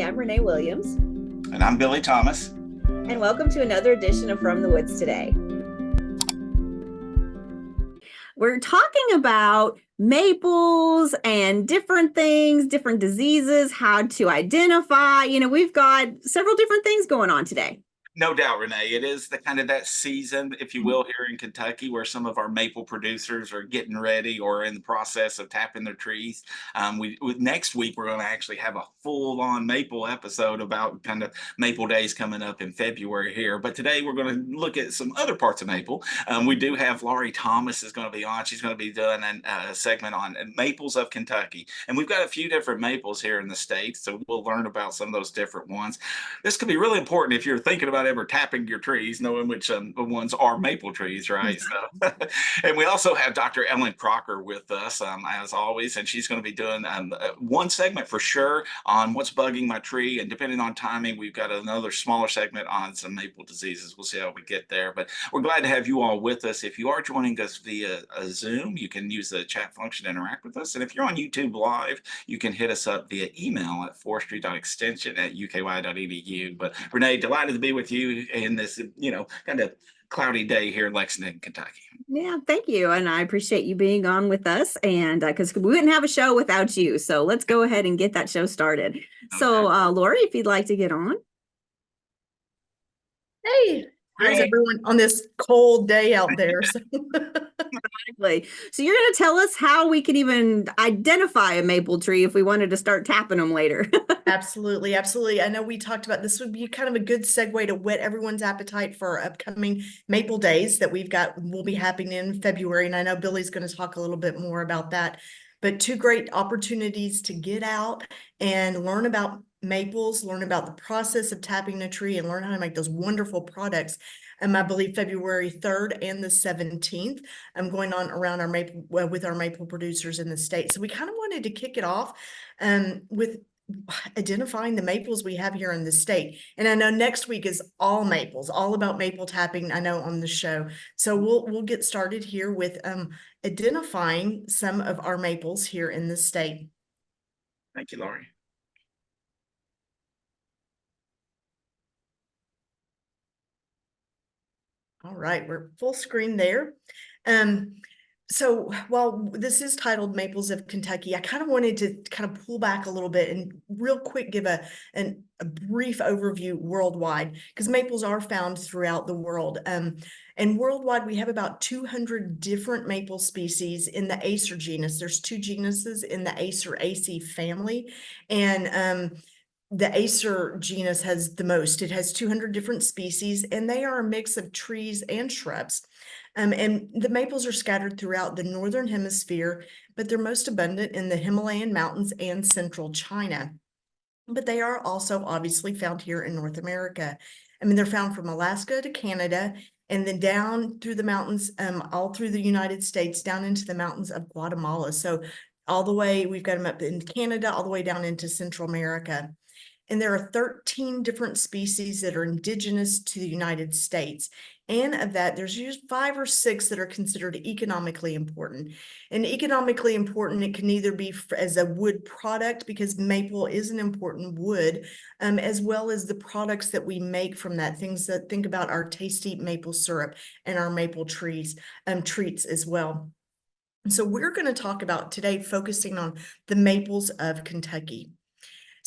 I'm Renee Williams, And I'm Billy Thomas. and welcome to another edition of From the Woods Today. We're talking about maples and different things, different diseases, how to identify. We've got several different things going on today. No doubt, Renee. It is the kind of that season, if you will, here in Kentucky, where some of our maple producers are getting ready or in the process of tapping their trees. Next week we're going to actually have a full-on maple episode about kind of maple days coming up in February here. But today we're going to look at some other parts of maple. We do have Laurie Thomas is going to be on. She's going to be doing a segment on maples of Kentucky, and we've got a few different maples here in the state, so we'll learn about some of those different ones. This could be really important if you're thinking about ever tapping your trees, knowing which ones are maple trees, right? So, and we also have Dr. Ellen Crocker with us, as always, and she's going to be doing one segment for sure on what's bugging my tree, and depending on timing, we've got another smaller segment on some maple diseases. We'll see how we get there, but we're glad to have you all with us. If you are joining us via Zoom, you can use the chat function to interact with us, and if you're on YouTube Live, you can hit us up via email at forestry.extension@uky.edu. But Renee, delighted to be with you in this, kind of cloudy day here in Lexington, Kentucky. Yeah, thank you. And I appreciate you being on with us. And because we wouldn't have a show without you. So let's go ahead and get that show started. So, Lori, if you'd like to get on. Hey, how's everyone on this cold day out there? Exactly. So you're going to tell us how we can even identify a maple tree if we wanted to start tapping them later. Absolutely, absolutely. I know we talked about this would be kind of a good segue to whet everyone's appetite for our upcoming Maple Days that will be happening in February. And I know Billy's going to talk a little bit more about that. But two great opportunities to get out and learn about maples, learn about the process of tapping a tree, and learn how to make those wonderful products. I believe February 3rd and the 17th. I'm going on around our maple with our maple producers in the state. So we kind of wanted to kick it off with identifying the maples we have here in the state. And I know next week is all maples, all about maple tapping, I know, on the show. So we'll get started here with identifying some of our maples here in the state. Thank you, Laurie. All right, we're full screen there. So while this is titled Maples of Kentucky, I kind of wanted to kind of pull back a little bit and real quick give a brief overview worldwide, because maples are found throughout the world. And worldwide, we have about 200 different maple species in the Acer genus. There's two genuses in the Aceraceae family, and the Acer genus has the most. It has 200 different species, and they are a mix of trees and shrubs. And the maples are scattered throughout the northern hemisphere, but they're most abundant in the Himalayan mountains and central China. But they are also obviously found here in North America. I mean, they're found from Alaska to Canada, and then down through the mountains, all through the United States, down into the mountains of Guatemala. So all the way, we've got them up in Canada, all the way down into Central America. And there are 13 different species that are indigenous to the United States. And of that, there's usually 5 or 6 that are considered economically important. And economically important, it can either be as a wood product, because maple is an important wood, as well as the products that we make from that. Things that think about our tasty maple syrup and our maple treats as well. So we're going to talk about today focusing on the maples of Kentucky.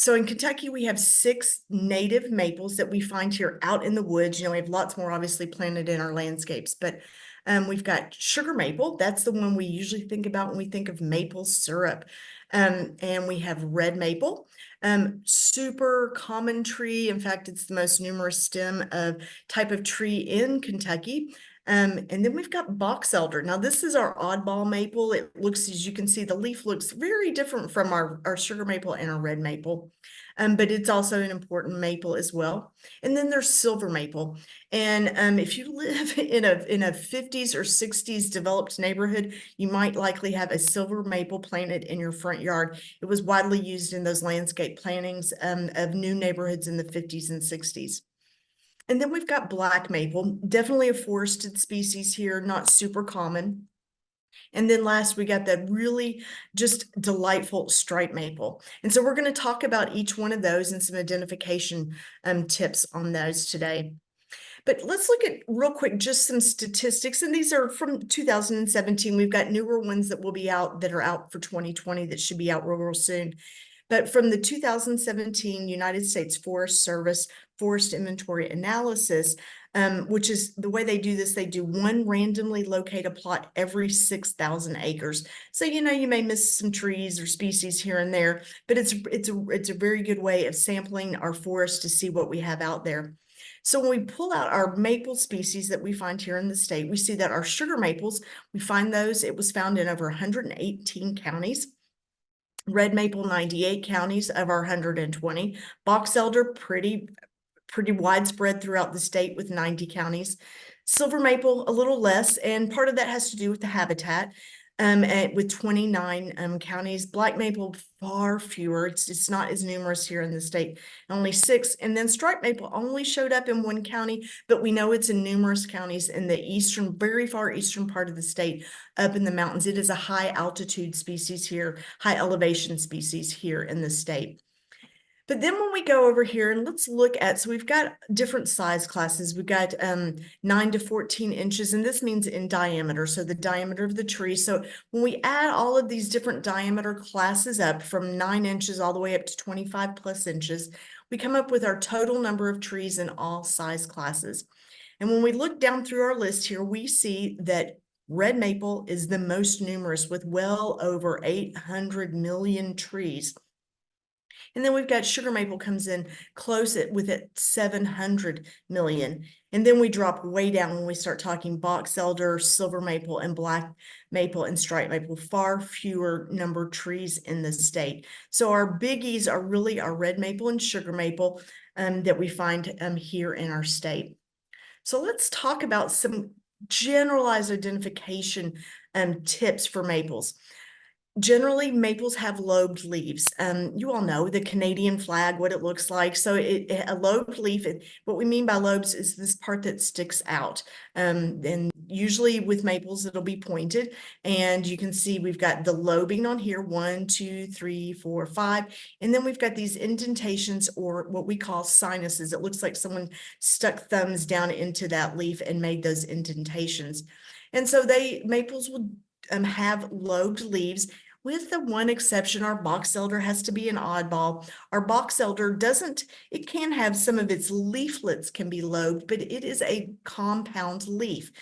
So in Kentucky, we have 6 native maples that we find here out in the woods. We have lots more obviously planted in our landscapes, but we've got sugar maple. That's the one we usually think about when we think of maple syrup. And we have red maple, super common tree. In fact, it's the most numerous stem of type of tree in Kentucky. And then we've got box elder. Now, this is our oddball maple. It looks, as you can see, the leaf looks very different from our sugar maple and our red maple. But it's also an important maple as well. And then there's silver maple. And if you live in a 50s or 60s developed neighborhood, you might likely have a silver maple planted in your front yard. It was widely used in those landscape plantings of new neighborhoods in the 50s and 60s. And then we've got black maple, definitely a forested species here, not super common. And then last, we got the really just delightful striped maple. And so we're going to talk about each one of those and some identification tips on those today. But let's look at real quick, just some statistics. And these are from 2017. We've got newer ones that will be out that are out for 2020 that should be out real soon. But from the 2017 United States Forest Service Forest Inventory Analysis, which is the way they do this, they do one randomly locate plot every 6,000 acres. So, you know, you may miss some trees or species here and there, but it's a very good way of sampling our forest to see what we have out there. So when we pull out our maple species that we find here in the state, we see that our sugar maples, we find those, it was found in over 118 counties. Red maple, 98 counties of our 120. Box elder, pretty widespread throughout the state with 90 counties. Silver maple, a little less, and part of that has to do with the habitat. With 29 counties. Black maple, far fewer. It's not as numerous here in the state, only 6. And then striped maple only showed up in 1 county, but we know it's in numerous counties in the eastern, very far eastern part of the state, up in the mountains. It is a high altitude species here, high elevation species here in the state. But then when we go over here and let's look at, so we've got different size classes. We've got 9 to 14 inches, and this means in diameter, so the diameter of the tree. So when we add all of these different diameter classes up from 9 inches all the way up to 25 plus inches, we come up with our total number of trees in all size classes. And when we look down through our list here, we see that red maple is the most numerous with well over 800 million trees. And then we've got sugar maple comes in close with it 700 million. And then we drop way down when we start talking box elder, silver maple, and black maple and striped maple, far fewer number of trees in the state. So our biggies are really our red maple and sugar maple that we find here in our state. So let's talk about some generalized identification tips for maples. Generally, maples have lobed leaves. You all know the Canadian flag, what it looks like. So a lobed leaf, what we mean by lobes is this part that sticks out. And usually with maples, it'll be pointed. And you can see we've got the lobing on here, 1, 2, 3, 4, 5. And then we've got these indentations or what we call sinuses. It looks like someone stuck thumbs down into that leaf and made those indentations. And so maples will have lobed leaves. With the one exception, our box elder has to be an oddball. Our box elder it can have some of its leaflets can be lobed, but it is a compound leaf.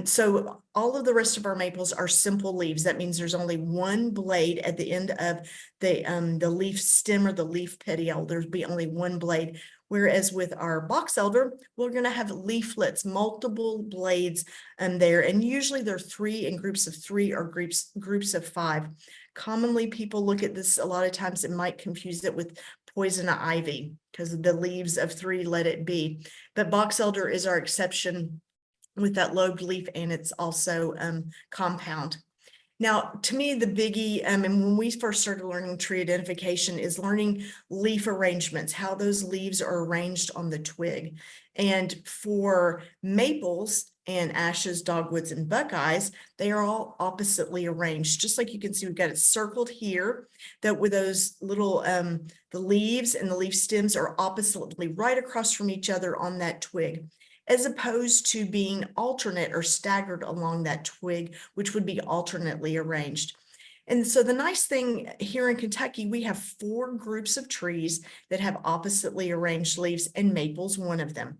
So all of the rest of our maples are simple leaves. That means there's only one blade at the end of the leaf stem or the leaf petiole. There'll be only one blade. Whereas with our box elder, we're going to have leaflets, multiple blades there. And usually they're 3 in groups of 3 or groups of 5. Commonly, people look at this a lot of times and might confuse it with poison ivy because the leaves of 3 let it be. But box elder is our exception with that lobed leaf, and it's also compound. Now, to me, the biggie, and when we first started learning tree identification, is learning leaf arrangements, how those leaves are arranged on the twig. And for maples and ashes, dogwoods, and buckeyes, they are all oppositely arranged. Just like you can see, we've got it circled here, that with those little, the leaves and the leaf stems are oppositely right across from each other on that twig, as opposed to being alternate or staggered along that twig, which would be alternately arranged. And so the nice thing here in Kentucky, we have 4 groups of trees that have oppositely arranged leaves, and maple's one of them.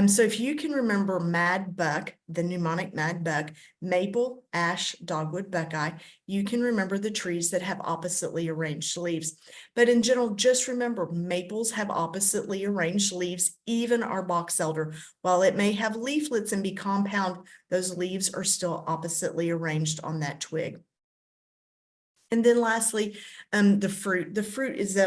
So if you can remember mad buck, the mnemonic mad buck, maple, ash, dogwood, buckeye, you can remember the trees that have oppositely arranged leaves. But in general, just remember maples have oppositely arranged leaves, even our box elder. While it may have leaflets and be compound, those leaves are still oppositely arranged on that twig. And then lastly, the fruit. The fruit is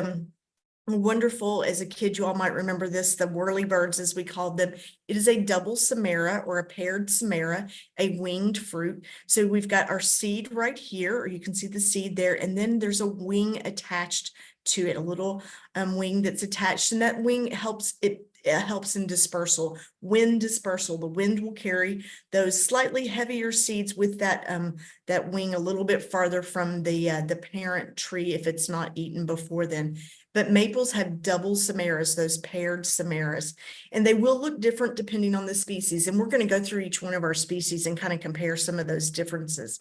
wonderful. As a kid, you all might remember this, the whirlybirds, as we called them. It is a double samara or a paired samara, a winged fruit. So we've got our seed right here, or you can see the seed there, and then there's a wing attached to it, a little wing that's attached, and that wing helps it helps in dispersal, wind dispersal. The wind will carry those slightly heavier seeds with that wing a little bit farther from the parent tree if it's not eaten before then. But maples have double samaras, those paired samaras, and they will look different depending on the species. And we're going to go through each one of our species and kind of compare some of those differences.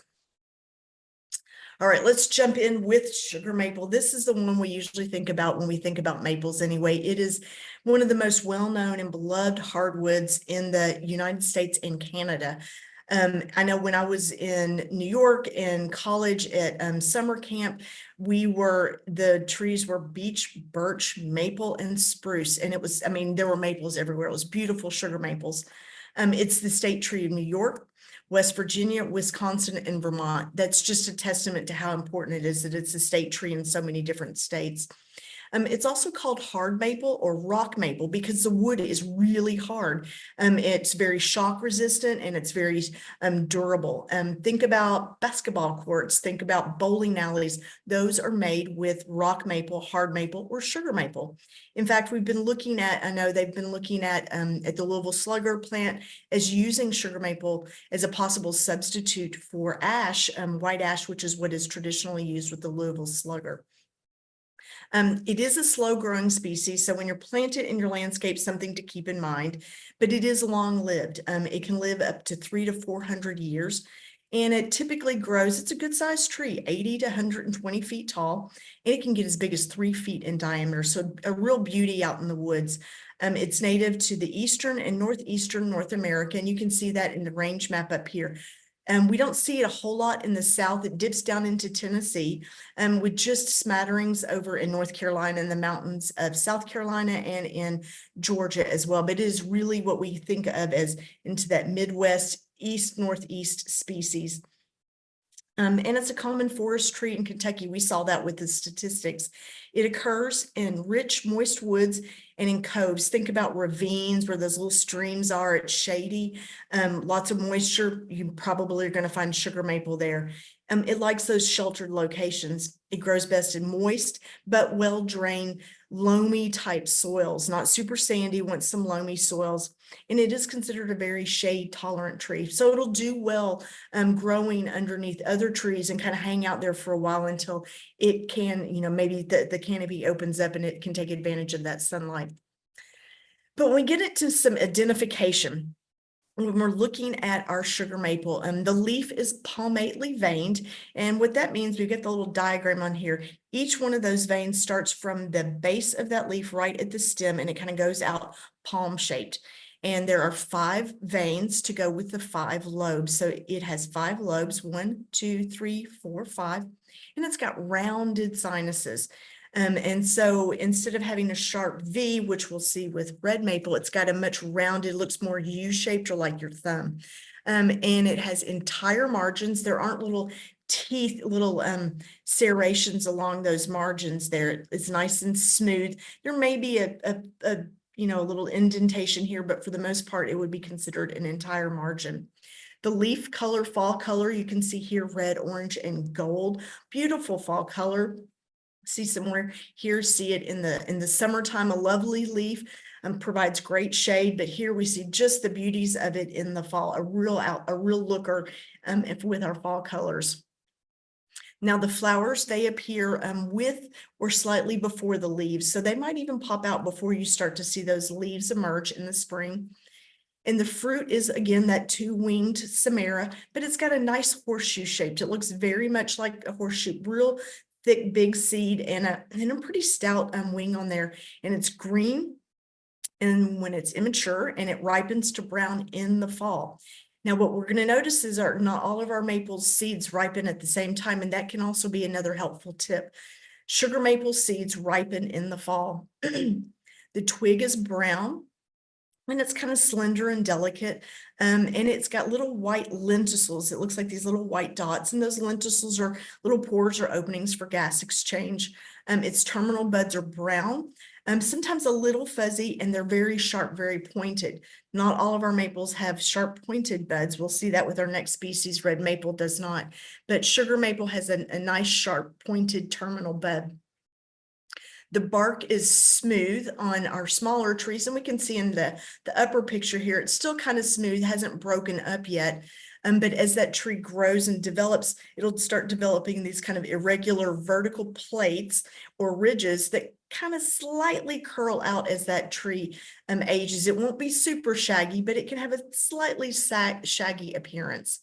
All right, let's jump in with sugar maple. This is the one we usually think about when we think about maples anyway. It is one of the most well-known and beloved hardwoods in the United States and Canada. I know when I was in New York in college at summer camp, the trees were beech, birch, maple, and spruce. And it was, I mean, there were maples everywhere. It was beautiful sugar maples. It's the state tree of New York, West Virginia, Wisconsin, and Vermont. That's just a testament to how important it is that it's a state tree in so many different states. It's also called hard maple or rock maple because the wood is really hard. It's very shock resistant and it's very durable. Think about basketball courts, think about bowling alleys. Those are made with rock maple, hard maple, or sugar maple. In fact, we've been looking at, I know they've been looking at the Louisville Slugger plant as using sugar maple as a possible substitute for ash, white ash, which is what is traditionally used with the Louisville Slugger. It is a slow growing species, so when you're planted in your landscape, something to keep in mind, but it is long lived. It can live up to 300 to 400 years, and it typically grows, it's a good sized tree, 80 to 120 feet tall, and it can get as big as 3 feet in diameter, so a real beauty out in the woods. It's native to the eastern and northeastern North America, and you can see that in the range map up here. We don't see it a whole lot in the South. It dips down into Tennessee, with just smatterings over in North Carolina and the mountains of South Carolina and in Georgia as well. But it is really what we think of as into that Midwest, East, Northeast species. And it's a common forest tree in Kentucky. We saw that with the statistics. It occurs in rich, moist woods and in coves. Think about ravines where those little streams are. It's shady, lots of moisture. You probably are going to find sugar maple there. It likes those sheltered locations. It grows best in moist, but well-drained, loamy type soils, not super sandy, wants some loamy soils. And it is considered a very shade tolerant tree. So it'll do well growing underneath other trees and kind of hang out there for a while until it can, maybe the canopy opens up and it can take advantage of that sunlight. But when we get into some identification, when we're looking at our sugar maple, the leaf is palmately veined. And what that means, we get the little diagram on here. Each one of those veins starts from the base of that leaf right at the stem, and it kind of goes out palm shaped. And there are 5 veins to go with the 5 lobes. So it has 5 lobes, 1, 2, 3, 4, 5, and it's got rounded sinuses. And so instead of having a sharp V, which we'll see with red maple, it's got a much rounded, looks more U-shaped or like your thumb. And it has entire margins. There aren't little teeth, little serrations along those margins there. It's nice and smooth. There may be a little indentation here, but for the most part, it would be considered an entire margin. The leaf color, fall color, you can see here, red, orange, and gold. Beautiful fall color. See somewhere here, see it in the summertime, a lovely leaf, provides great shade, but here we see just the beauties of it in the fall, a real looker with our fall colors. Now the flowers, they appear with or slightly before the leaves, so they might even pop out before you start to see those leaves emerge in the spring. And the fruit is, again, that 2-winged samara, but it's got a nice horseshoe shaped. It looks very much like a horseshoe, real thick, big seed and a pretty stout wing on there. And it's green and when it's immature, and it ripens to brown in the fall. Now, what we're going to notice is not all of our maple seeds ripen at the same time, and that can also be another helpful tip. Sugar maple seeds ripen in the fall. The twig is brown, and it's kind of slender and delicate, and it's got little white lenticels. It looks like these little white dots, and those lenticels are little pores or openings for gas exchange. Its terminal buds are brown, sometimes a little fuzzy, and they're very sharp, very pointed. Not all of our maples have sharp pointed buds. We'll see that with our next species. Red maple does not, but sugar maple has a nice sharp pointed terminal bud. The bark is smooth on our smaller trees, and we can see in the upper picture here, it's still kind of smooth, hasn't broken up yet. But as that tree grows and develops, it'll start developing these kind of irregular vertical plates or ridges that kind of slightly curl out as that tree ages. It won't be super shaggy, but it can have a slightly shaggy appearance.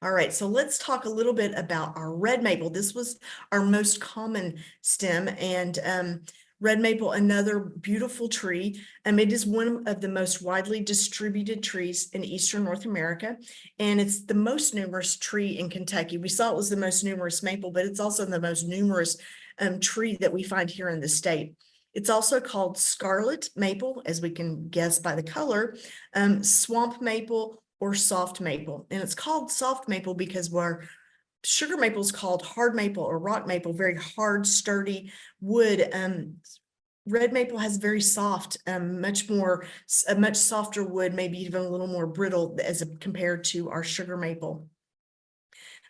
All right, so let's talk a little bit about our red maple. This was our most common stem, and red maple, another beautiful tree. It is one of the most widely distributed trees in Eastern North America, and it's the most numerous tree in Kentucky. We saw it was the most numerous maple, but it's also the most numerous tree that we find here in the state. It's also called scarlet maple, as we can guess by the color, swamp maple, or soft maple. And it's called soft maple because where sugar maple is called hard maple or rock maple, very hard, sturdy wood. Red maple has very soft, a much softer wood, maybe even a little more brittle compared to our sugar maple.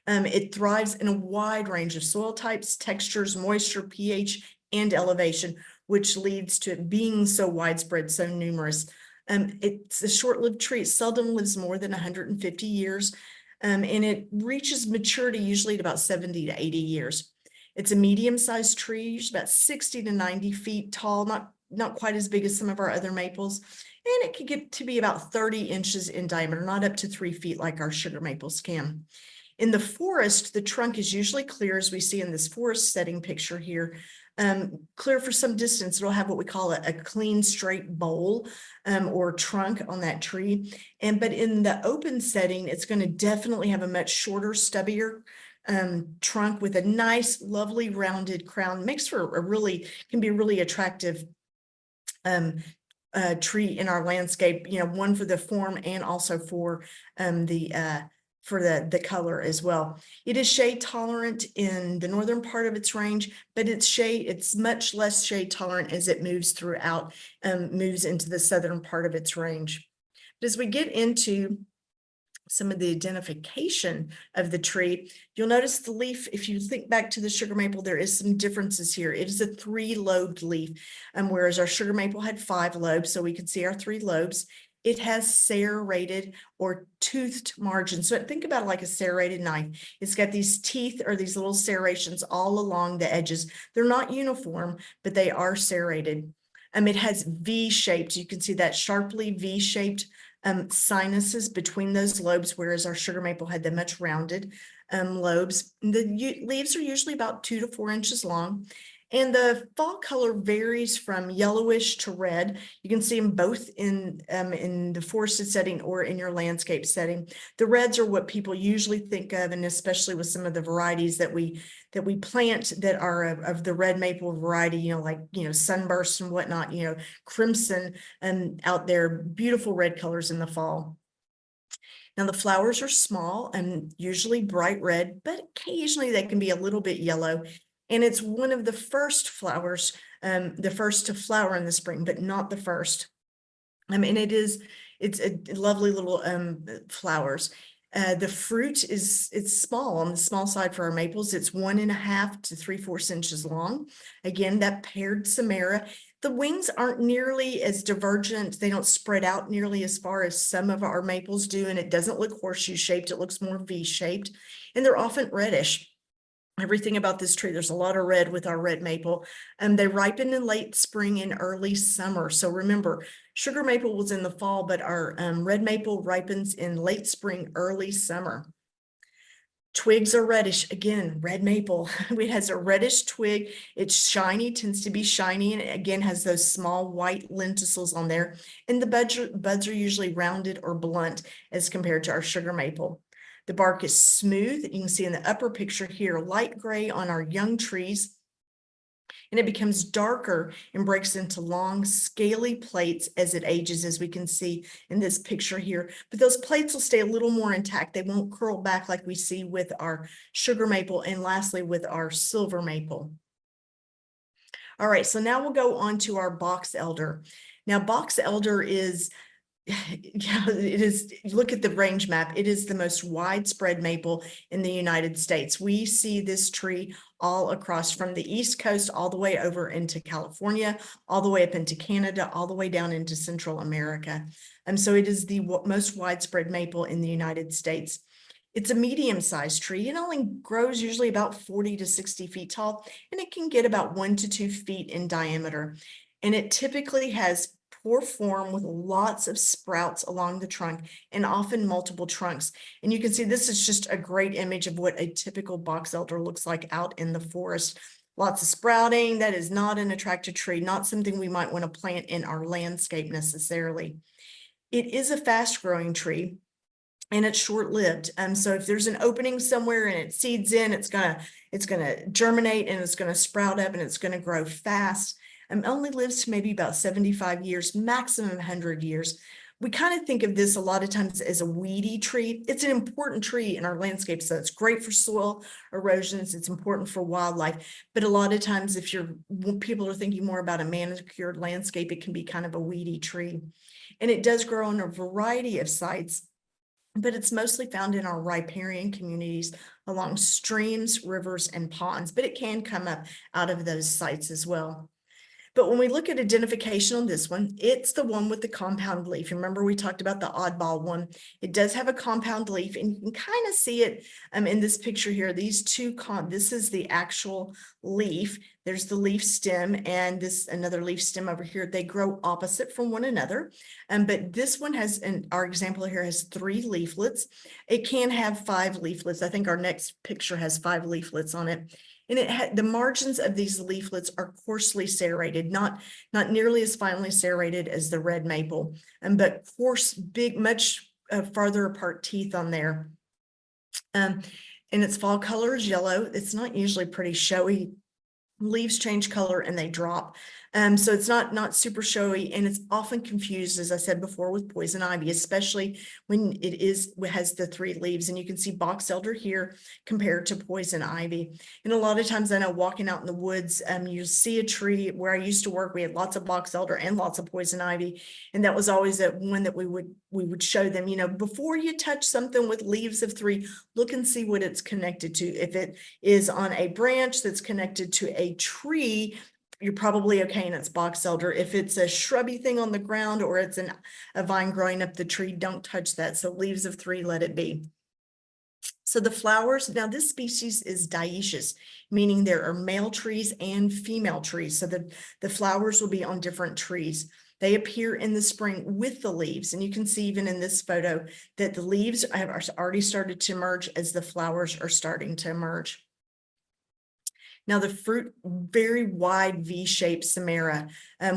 It thrives in a wide range of soil types, textures, moisture, pH, and elevation, which leads to it being so widespread, so numerous. It's a short-lived tree. It seldom lives more than 150 years, and it reaches maturity usually at about 70 to 80 years. It's a medium-sized tree, usually about 60 to 90 feet tall, not quite as big as some of our other maples, and it can get to be about 30 inches in diameter, not up to 3 feet like our sugar maples can. In the forest, the trunk is usually clear, as we see in this forest setting picture here, clear for some distance. It'll have what we call a clean, straight bole or trunk on that tree. But in the open setting, it's going to definitely have a much shorter, stubbier trunk with a nice, lovely, rounded crown. Makes for can be a really attractive tree in our landscape, one for the form and also for the color as well. It is shade tolerant in the northern part of its range, but it's much less shade tolerant as it moves into the southern part of its range. But as we get into some of the identification of the tree, you'll notice the leaf. If you think back to the sugar maple, there is some differences here. It is a 3-lobed leaf, whereas our sugar maple had 5 lobes, so we can see our 3 lobes. It has serrated or toothed margins. So think about it like a serrated knife. It's got these teeth or these little serrations all along the edges. They're not uniform, but they are serrated. It has V-shaped. You can see that sharply V-shaped sinuses between those lobes, whereas our sugar maple had the much rounded lobes. The leaves are usually about 2 to 4 inches long. And the fall color varies from yellowish to red. You can see them both in the forested setting or in your landscape setting. The reds are what people usually think of, and especially with some of the varieties that we plant that are of the red maple variety, like sunburst and whatnot, crimson and out there, beautiful red colors in the fall. Now the flowers are small and usually bright red, but occasionally they can be a little bit yellow. And it's one of the first flowers, the first to flower in the spring, but not the first. And it's a lovely little flowers. The fruit it's small, on the small side for our maples. It's 1.5 to 3/4 inches long. Again, that paired samara. The wings aren't nearly as divergent. They don't spread out nearly as far as some of our maples do, and it doesn't look horseshoe shaped. It looks more V-shaped, and they're often reddish. Everything about this tree, there's a lot of red with our red maple. They ripen in late spring and early summer. So remember, sugar maple was in the fall, but our red maple ripens in late spring, early summer. Twigs are reddish. Again, red maple. It has a reddish twig. It's shiny, tends to be shiny, and it again has those small white lenticels on there. And the buds are usually rounded or blunt as compared to our sugar maple. The bark is smooth. You can see in the upper picture here, light gray on our young trees. And it becomes darker and breaks into long, scaly plates as it ages, as we can see in this picture here. But those plates will stay a little more intact. They won't curl back like we see with our sugar maple, and lastly with our silver maple. All right, so now we'll go on to our box elder. Now, box elder is yeah, it is. Look at the range map. It is the most widespread maple in the United States. We see this tree all across from the East Coast, all the way over into California, all the way up into Canada, all the way down into Central America. So it is the most widespread maple in the United States. It's a medium-sized tree. It only grows usually about 40 to 60 feet tall, and it can get about 1 to 2 feet in diameter. And it typically has poor form with lots of sprouts along the trunk and often multiple trunks. And you can see this is just a great image of what a typical box elder looks like out in the forest. Lots of sprouting. That is not an attractive tree, not something we might want to plant in our landscape necessarily. It is a fast-growing tree, and it's short-lived. So if there's an opening somewhere and it seeds in, it's gonna germinate and it's gonna sprout up and it's gonna grow fast. Only lives to maybe about 75 years, maximum 100 years. We kind of think of this a lot of times as a weedy tree. It's an important tree in our landscape, so it's great for soil erosions. It's important for wildlife, but a lot of times when people are thinking more about a manicured landscape, it can be kind of a weedy tree. And it does grow on a variety of sites, but it's mostly found in our riparian communities along streams, rivers, and ponds, but it can come up out of those sites as well. But when we look at identification on this one, it's the one with the compound leaf. Remember, we talked about the oddball one. It does have a compound leaf, and you can kind of see it in this picture here. These two, this is the actual leaf. There's the leaf stem and this another leaf stem over here. They grow opposite from one another. But this one has, our example here has 3 leaflets. It can have 5 leaflets. I think our next picture has 5 leaflets on it. And it had the margins of these leaflets are coarsely serrated, not nearly as finely serrated as the red maple, but coarse, big, much farther apart teeth on there. And its fall color is yellow. It's not usually pretty showy. Leaves change color and they drop. So it's not super showy, and it's often confused, as I said before, with poison ivy, especially when it has the 3 leaves. And you can see box elder here compared to poison ivy. And a lot of times I know walking out in the woods, you see a tree. Where I used to work, we had lots of box elder and lots of poison ivy. And that was always one that we would show them, before you touch something with leaves of 3, look and see what it's connected to. If it is on a branch that's connected to a tree, you're probably okay, and it's box elder. If it's a shrubby thing on the ground or it's a vine growing up the tree, don't touch that. So leaves of 3, let it be. So the flowers, now this species is dioecious, meaning there are male trees and female trees. So the flowers will be on different trees. They appear in the spring with the leaves. And you can see even in this photo that the leaves have already started to emerge as the flowers are starting to emerge. Now the fruit, very wide V-shaped samara.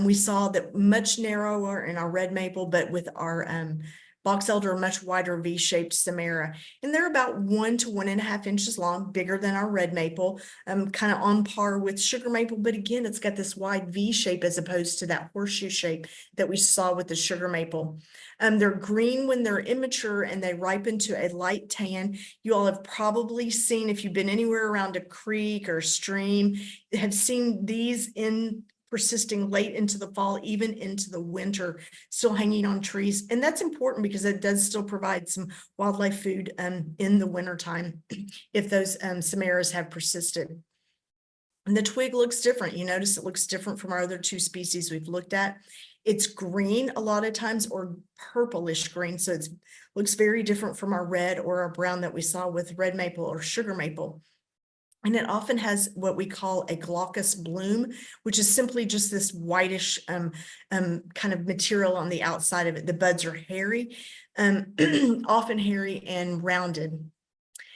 We saw that much narrower in our red maple, but with our box elder, much wider V-shaped samara. And they're about 1 to 1.5 inches long, bigger than our red maple, kind of on par with sugar maple. But again, it's got this wide V shape as opposed to that horseshoe shape that we saw with the sugar maple. They're green when they're immature and they ripen to a light tan. You all have probably seen, if you've been anywhere around a creek or stream, have seen these persisting late into the fall, even into the winter, still hanging on trees. And that's important because it does still provide some wildlife food in the wintertime if those samaras have persisted. And the twig looks different. You notice it looks different from our other 2 species we've looked at. It's green a lot of times, or purplish green. So it looks very different from our red or our brown that we saw with red maple or sugar maple. And it often has what we call a glaucous bloom, which is simply just this whitish kind of material on the outside of it. The buds are hairy, often hairy and rounded.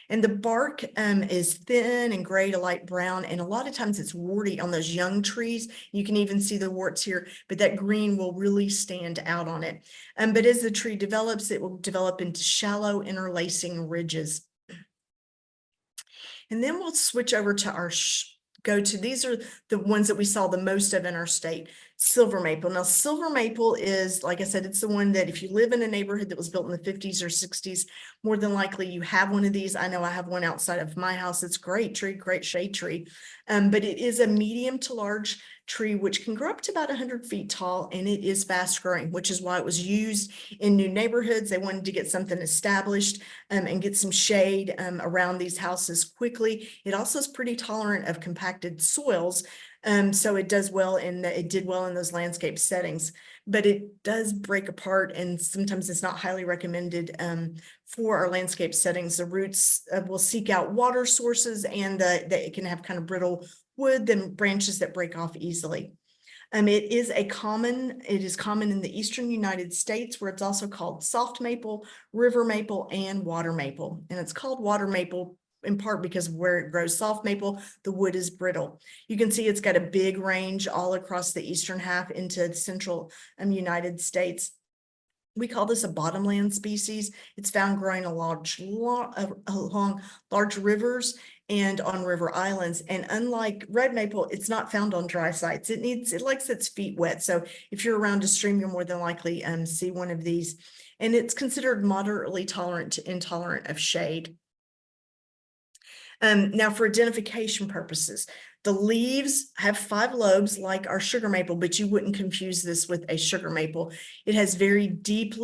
And the bark is thin and gray to light brown, and a lot of times it's warty on those young trees. You can even see the warts here, but that green will really stand out on it. But as the tree develops, it will develop into shallow interlacing ridges. And then we'll switch over to these are the ones that we saw the most of in our state. silver maple. Now, silver maple is, like I said, it's the one that if you live in a neighborhood that was built in the 50s or 60s, more than likely you have one of these. I know I have one outside of my house. It's a great tree, great shade tree. But it is a medium to large tree, which can grow up to about 100 feet tall, and it is fast growing, which is why it was used in new neighborhoods. They wanted to get something established and get some shade around these houses quickly. It also is pretty tolerant of compacted soils. So it does well it did well in those landscape settings, but it does break apart, and sometimes it's not highly recommended for our landscape settings. The roots will seek out water sources, and it can have kind of brittle wood, then branches that break off easily. It is common in the eastern United States, where it's also called soft maple, river maple, and water maple. And it's called water maple in part because where it grows soft maple, the wood is brittle. You can see it's got a big range all across the eastern half into central United States. We call this a bottomland species. It's found growing along large rivers and on river islands. And unlike red maple, it's not found on dry sites. It likes its feet wet. So if you're around a stream, you'll more than likely see one of these. And it's considered moderately tolerant to intolerant of shade. Now, for identification purposes, the leaves have 5 lobes like our sugar maple, but you wouldn't confuse this with a sugar maple. It has very deep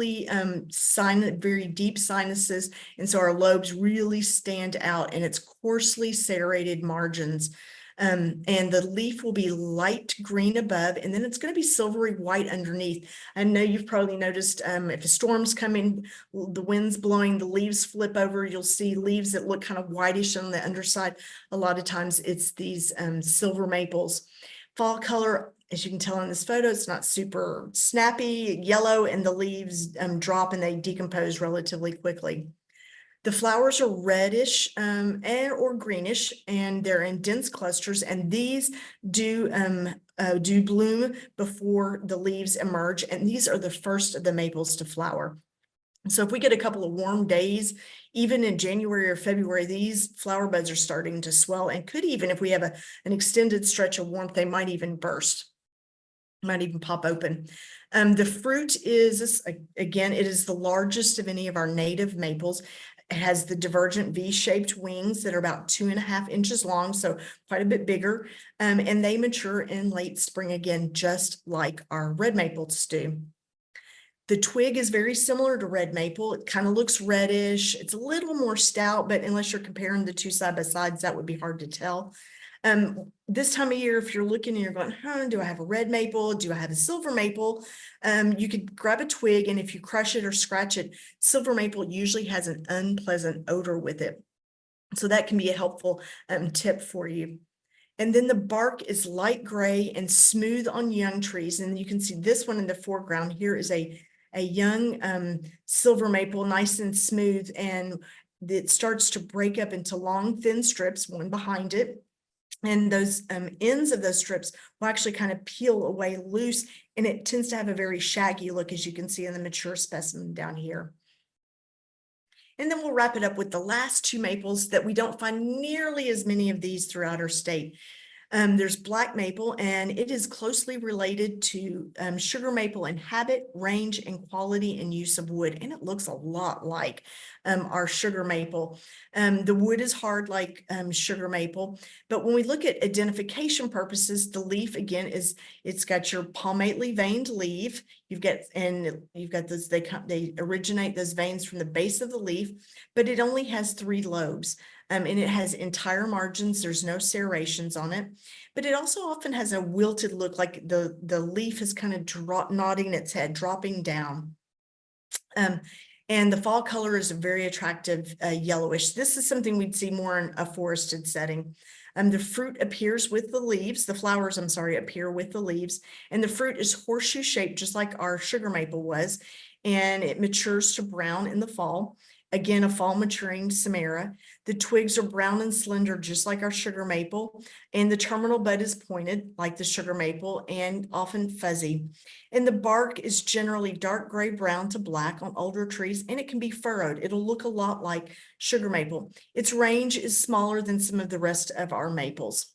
sinuses, and so our lobes really stand out, and it's coarsely serrated margins. And the leaf will be light green above, and then it's going to be silvery white underneath. I know you've probably noticed if a storm's coming, the wind's blowing, the leaves flip over, you'll see leaves that look kind of whitish on the underside. A lot of times it's these silver maples. Fall color, as you can tell in this photo, it's not super snappy yellow, and the leaves drop and they decompose relatively quickly. The flowers are reddish or greenish, and they're in dense clusters, and these do bloom before the leaves emerge, and these are the first of the maples to flower. So if we get a couple of warm days, even in January or February, these flower buds are starting to swell, and could even, if we have an extended stretch of warmth, they might even burst, might even pop open. The fruit is, again, it is the largest of any of our native maples. It has the divergent V-shaped wings that are about 2.5 inches long, so quite a bit bigger. And they mature in late spring, again, just like our red maples do. The twig is very similar to red maple. It kind of looks reddish. It's a little more stout, but unless you're comparing the two side by sides, that would be hard to tell. This time of year, if you're looking and you're going, do I have a red maple? Do I have a silver maple? You could grab a twig, and if you crush it or scratch it, silver maple usually has an unpleasant odor with it. So that can be a helpful tip for you. And then the bark is light gray and smooth on young trees. And you can see this one in the foreground. Here is a young silver maple, nice and smooth, and it starts to break up into long, thin strips, one behind it. And those ends of those strips will actually kind of peel away loose, and it tends to have a very shaggy look, as you can see in the mature specimen down here. And then we'll wrap it up with the last 2 maples that we don't find nearly as many of these throughout our state. There's black maple, and it is closely related to sugar maple in habit, range, and quality and use of wood. And it looks a lot like our sugar maple. The wood is hard like sugar maple, but when we look at identification purposes, the leaf, again, it's got your palmately veined leaf. You've got those, they originate those veins from the base of the leaf, but it only has 3 lobes. And it has entire margins. There's no serrations on it, but it also often has a wilted look, like the leaf is kind of nodding its head, dropping down. And the fall color is a very attractive yellowish. This is something we'd see more in a forested setting. The fruit appears with the leaves. The flowers, I'm sorry, appear with the leaves, and the fruit is horseshoe shaped, just like our sugar maple was, and it matures to brown in the fall. Again, a fall maturing samara. The twigs are brown and slender, just like our sugar maple, and the terminal bud is pointed like the sugar maple and often fuzzy. And the bark is generally dark gray brown to black on older trees, and it can be furrowed. It'll look a lot like sugar maple. Its range is smaller than some of the rest of our maples.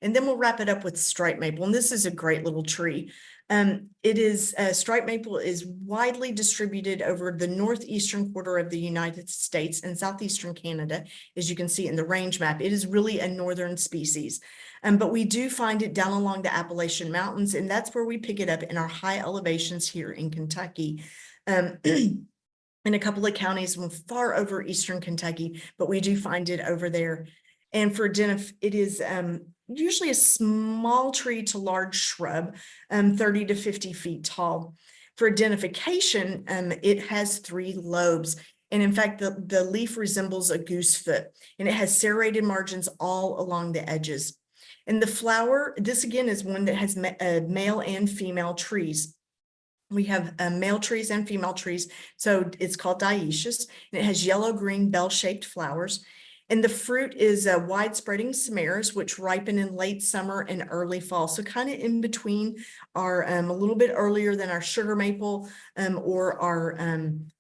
And then we'll wrap it up with striped maple. And this is a great little tree. Striped maple is widely distributed over the northeastern quarter of the United States and southeastern Canada, as you can see in the range map. It is really a northern species, but we do find it down along the Appalachian Mountains, and that's where we pick it up in our high elevations here in Kentucky. In a couple of counties far over eastern Kentucky, but we do find it over there. And for it is usually a small tree to large shrub, 30 to 50 feet tall. For identification, it has 3 lobes. And in fact, the leaf resembles a goose foot, and it has serrated margins all along the edges. And the flower, this again is one that has male and female trees. We have male trees and female trees, so it's called dioecious, and it has yellow-green bell-shaped flowers. And the fruit is wide-spreading samaras, which ripen in late summer and early fall. So kind of in between are a little bit earlier than our sugar maple or our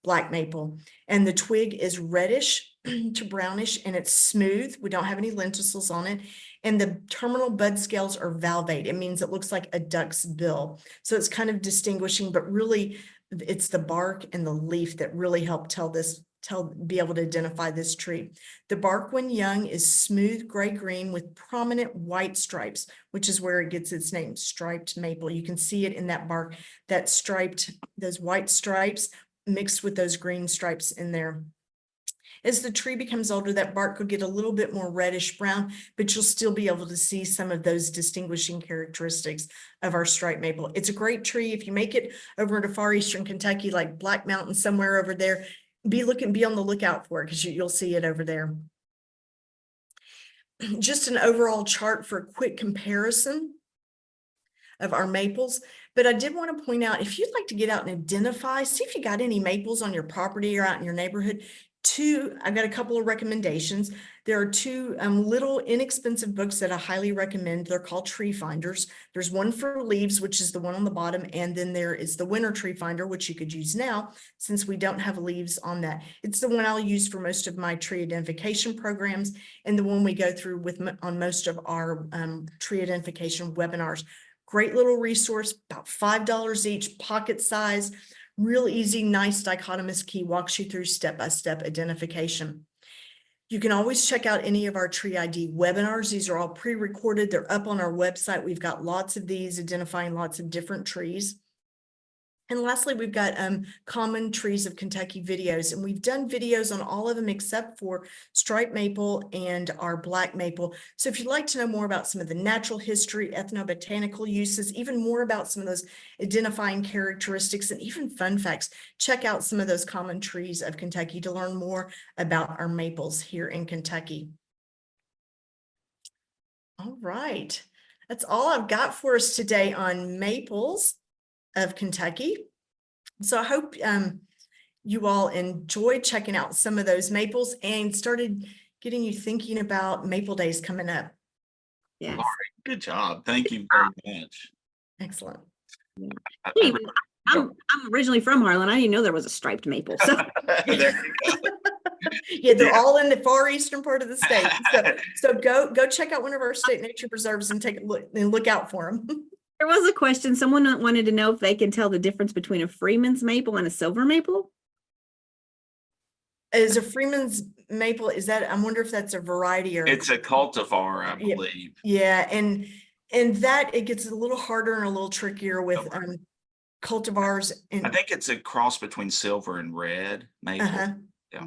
black maple. And the twig is reddish to brownish, and it's smooth. We don't have any lenticels on it. And the terminal bud scales are valvate. It means it looks like a duck's bill. So it's kind of distinguishing, but really it's the bark and the leaf that really help be able to identify this tree. The bark when young is smooth gray-green with prominent white stripes, which is where it gets its name, striped maple. You can see it in that bark, those white stripes mixed with those green stripes in there. As the tree becomes older, that bark could get a little bit more reddish brown, but you'll still be able to see some of those distinguishing characteristics of our striped maple. It's a great tree. If you make it over to far eastern Kentucky, like Black Mountain, somewhere over there, be on the lookout for it, because you'll see it over there. Just an overall chart for a quick comparison of our maples. But I did want to point out, if you'd like to get out and identify, see if you got any maples on your property or out in your neighborhood. I've got a couple of recommendations. There are 2 little inexpensive books that I highly recommend. They're called Tree Finders. There's one for leaves, which is the one on the bottom, and then there is the Winter Tree Finder, which you could use now since we don't have leaves on that. It's the one I'll use for most of my tree identification programs, and the one we go through on most of our tree identification webinars. Great little resource, about $5 each, pocket size. Real easy, nice dichotomous key, walks you through step-by-step identification. You can always check out any of our Tree ID webinars. These are all pre-recorded. They're up on our website. We've got lots of these identifying lots of different trees. And lastly, we've got common trees of Kentucky videos, and we've done videos on all of them except for striped maple and our black maple. So if you'd like to know more about some of the natural history, ethnobotanical uses, even more about some of those identifying characteristics and even fun facts, check out some of those common trees of Kentucky to learn more about our maples here in Kentucky. All right, that's all I've got for us today on maples of Kentucky. So I hope you all enjoyed checking out some of those maples and started getting you thinking about Maple Days coming up. Yes. All right, good job. Thank you very much. Excellent. Hey, I'm originally from Harlan. I didn't know there was a striped maple. So There you go. Yeah, they're all in the far eastern part of the state. So go check out one of our state nature preserves and take a look and look out for them. there was a question. Someone wanted to know if they can tell the difference between a Freeman's maple and a silver maple. Is a Freeman's maple, I wonder if that's a variety or It's a cultivar, I believe. Yeah, and that it gets a little harder and a little trickier with cultivars. And I think it's a cross between silver and red maple. Yeah.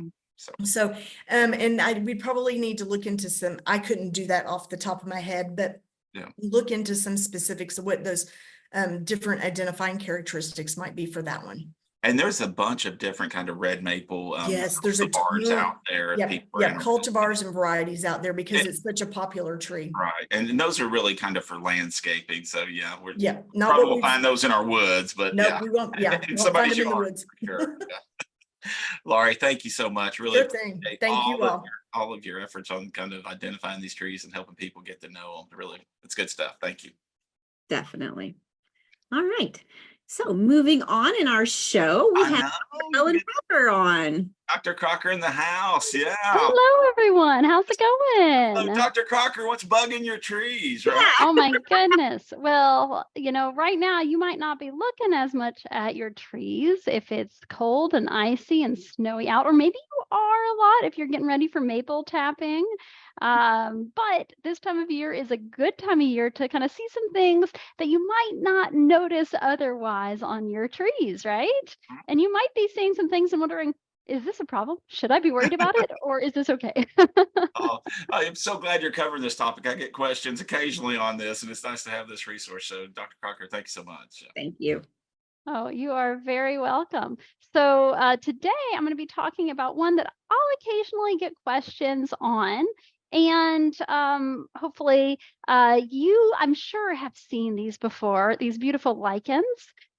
So we'd probably need to look into some, I couldn't do that off the top of my head, but look into some specifics of what those different identifying characteristics might be for that one. And there's a bunch of different kind of red maple yes, there's a cultivars out there. Cultivars and varieties out there because it's such a popular tree. Right, and those are really kind of for landscaping. So we'll find those in our woods, but we won't. Yeah, in somebody's in the yard. woods. Sure. Laurie, thank you so much. Really, sure thing. Thank you all of your efforts on kind of identifying these trees and helping people get to know them. Really, it's good stuff. Thank you. Definitely. All right. So moving on in our show, we have Ellen Pepper on. Dr. Crocker in the house. Yeah. Hello, everyone. How's it So, going? Dr. Crocker, what's bugging your trees, right? Yeah. Oh my goodness. Well, right now you might not be looking as much at your trees if it's cold and icy and snowy out, or maybe you are a lot if you're getting ready for maple tapping. But this time of year is a good time of year to kind of see some things that you might not notice otherwise on your trees, right? And you might be seeing some things and wondering, is this a problem? Should I be worried about it, or is this okay? Oh, I am so glad you're covering this topic. I get questions occasionally on this, and it's nice to have this resource. So, Dr. Crocker, thank you so much. Thank you. Oh, you are very welcome. So today I'm going to be talking about one that I'll occasionally get questions on. And hopefully you, I'm sure, have seen these before, these beautiful lichens.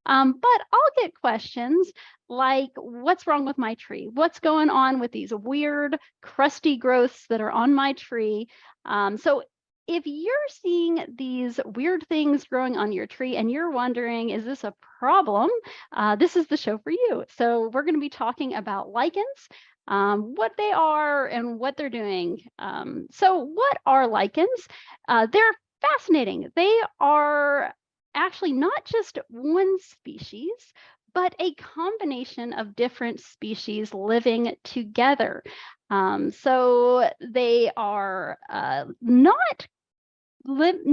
But I'll get questions like, what's wrong with my tree? What's going on with these weird crusty growths that are on my tree? So if you're seeing these weird things growing on your tree and you're wondering, is this a problem? This is the show for you. So we're going to be talking about lichens, what they are and what they're doing. So what are lichens? They're fascinating. They are actually not just one species, but a combination of different species living together. So they are not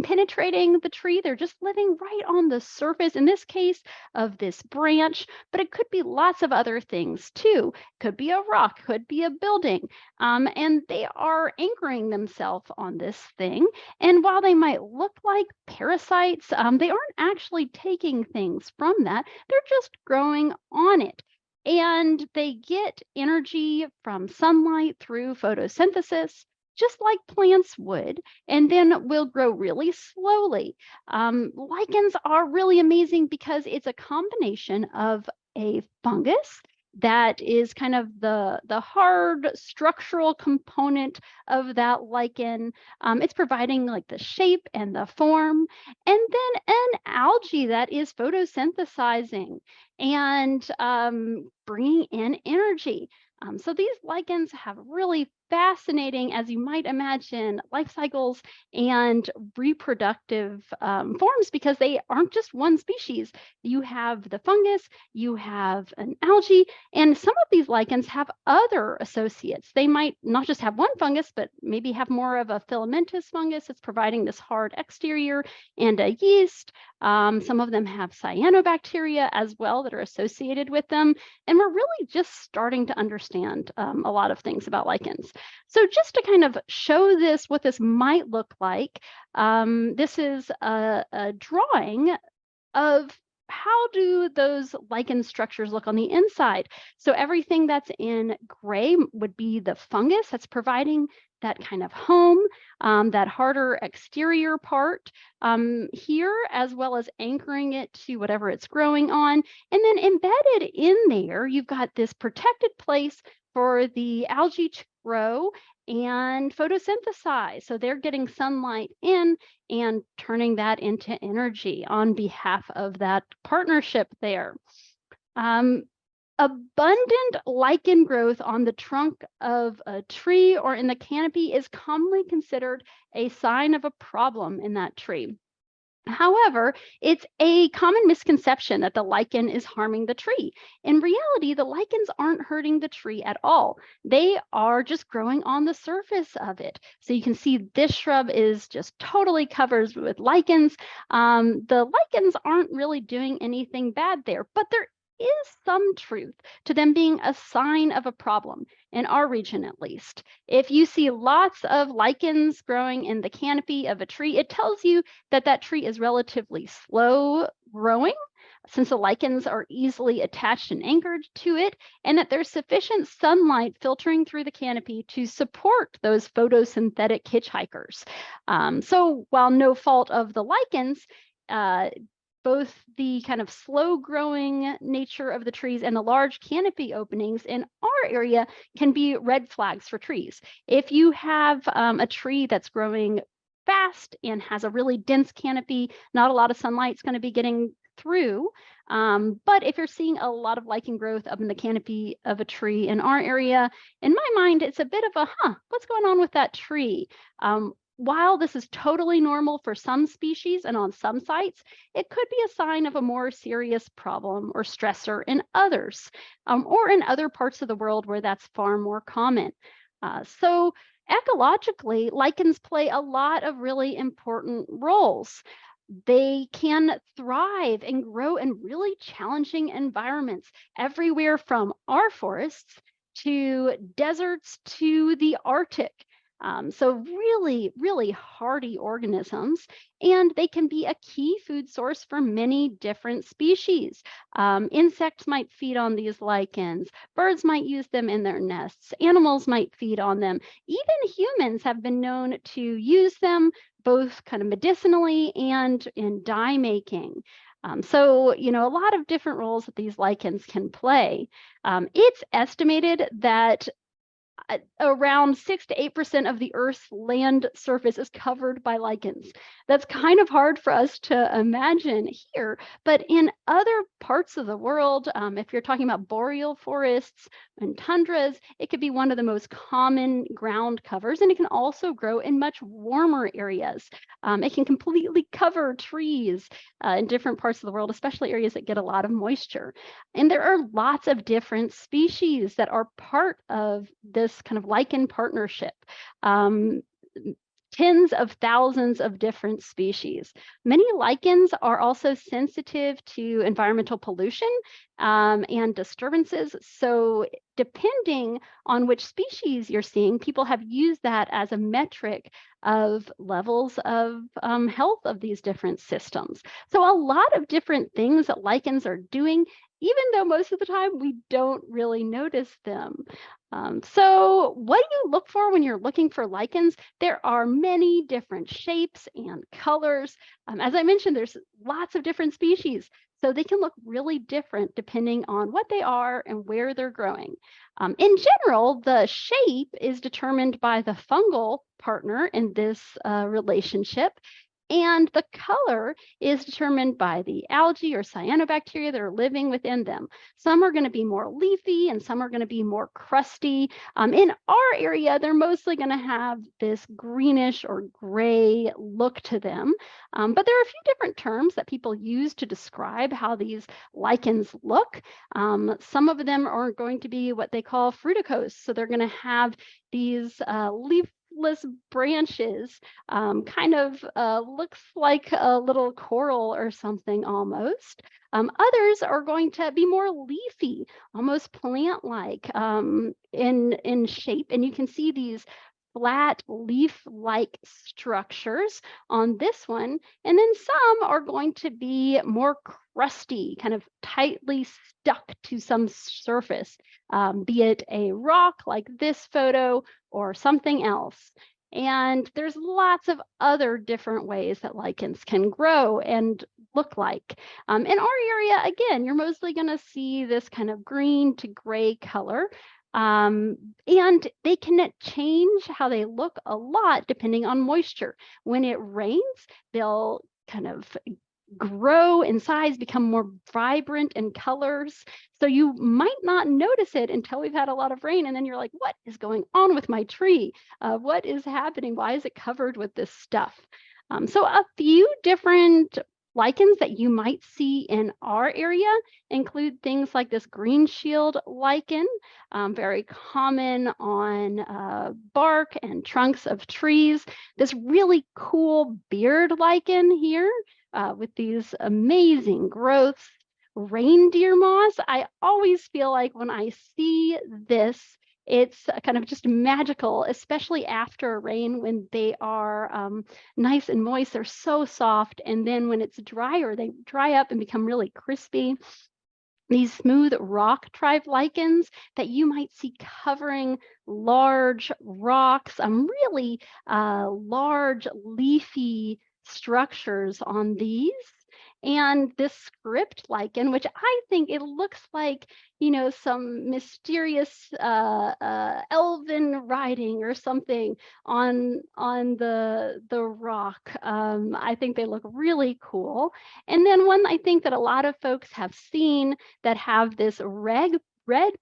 penetrating the tree. They're just living right on the surface, in this case, of this branch, but it could be lots of other things too. Could be a rock, could be a building. And they are anchoring themselves on this thing. And while they might look like parasites, they aren't actually taking things from that. They're just growing on it. And they get energy from sunlight through photosynthesis, just like plants would, and then will grow really slowly. Lichens are really amazing because it's a combination of a fungus that is kind of the hard structural component of that lichen. It's providing like the shape and the form, and then an algae that is photosynthesizing and bringing in energy. So these lichens have really fascinating, as you might imagine, life cycles and reproductive forms because they aren't just one species. You have the fungus, you have an algae, and some of these lichens have other associates. They might not just have one fungus, but maybe have more of a filamentous fungus that's providing this hard exterior and a yeast. Some of them have cyanobacteria as well that are associated with them. And we're really just starting to understand a lot of things about lichens. So just to kind of show this, what this might look like, this is a drawing of how do those lichen structures look on the inside. So everything that's in gray would be the fungus that's providing that kind of home, that harder exterior part here, as well as anchoring it to whatever it's growing on. And then embedded in there, you've got this protected place for the algae to grow and photosynthesize. So they're getting sunlight in and turning that into energy on behalf of that partnership there. Abundant lichen growth on the trunk of a tree or in the canopy is commonly considered a sign of a problem in that tree. However, it's a common misconception that the lichen is harming the tree. In reality, the lichens aren't hurting the tree at all. They are just growing on the surface of it. So you can see this shrub is just totally covered with lichens. The lichens aren't really doing anything bad there, but there is some truth to them being a sign of a problem, in our region at least. If you see lots of lichens growing in the canopy of a tree, it tells you that that tree is relatively slow growing, since the lichens are easily attached and anchored to it, and that there's sufficient sunlight filtering through the canopy to support those photosynthetic hitchhikers. So while no fault of the lichens, both the kind of slow growing nature of the trees and the large canopy openings in our area can be red flags for trees. If you have a tree that's growing fast and has a really dense canopy, not a lot of sunlight is going to be getting through. But if you're seeing a lot of lichen growth up in the canopy of a tree in our area, in my mind, it's a bit of a, what's going on with that tree? While this is totally normal for some species and on some sites, it could be a sign of a more serious problem or stressor in others, or in other parts of the world where that's far more common. So ecologically, lichens play a lot of really important roles. They can thrive and grow in really challenging environments, everywhere from our forests to deserts to the Arctic. So really, really hardy organisms, and they can be a key food source for many different species. Insects might feed on these lichens, birds might use them in their nests, animals might feed on them. Even humans have been known to use them both kind of medicinally and in dye making. So, a lot of different roles that these lichens can play. It's estimated that around 6 to 8% of the Earth's land surface is covered by lichens. That's kind of hard for us to imagine here, but in other parts of the world, if you're talking about boreal forests and tundras, it could be one of the most common ground covers, and it can also grow in much warmer areas. It can completely cover trees in different parts of the world, especially areas that get a lot of moisture. And there are lots of different species that are part of this kind of lichen partnership. Tens of thousands of different species. Many lichens are also sensitive to environmental pollution and disturbances. So depending on which species you're seeing, people have used that as a metric of levels of health of these different systems. So a lot of different things that lichens are doing, even though most of the time we don't really notice them. So what do you look for when you're looking for lichens? There are many different shapes and colors. As I mentioned, there's lots of different species, so they can look really different depending on what they are and where they're growing. In general, the shape is determined by the fungal partner in this relationship. And the color is determined by the algae or cyanobacteria that are living within them. Some are going to be more leafy and some are going to be more crusty. In our area, they're mostly going to have this greenish or gray look to them. But there are a few different terms that people use to describe how these lichens look. Some of them are going to be what they call fruticose. So they're going to have these leafless branches, kind of looks like a little coral or something almost. Others are going to be more leafy, almost plant-like in shape. And you can see these flat leaf-like structures on this one. And then some are going to be more crusty, kind of tightly stuck to some surface, be it a rock like this photo or something else. And there's lots of other different ways that lichens can grow and look like. In our area, again, you're mostly going to see this kind of green to gray color. And they can change how they look a lot depending on moisture. When it rains, they'll kind of grow in size, become more vibrant in colors. So you might not notice it until we've had a lot of rain. And then you're like, what is going on with my tree? What is happening? Why is it covered with this stuff? So a few different lichens that you might see in our area include things like this green shield lichen, very common on bark and trunks of trees. This really cool beard lichen here with these amazing growths. Reindeer moss, I always feel like when I see this, it's kind of just magical, especially after rain when they are nice and moist. They're so soft. And then when it's drier, they dry up and become really crispy. These smooth rock tribe lichens that you might see covering large rocks, really large leafy structures on these. and this script lichen, which I think it looks like, some mysterious elven writing or something on the rock. I think they look really cool. And then one I think that a lot of folks have seen that have this red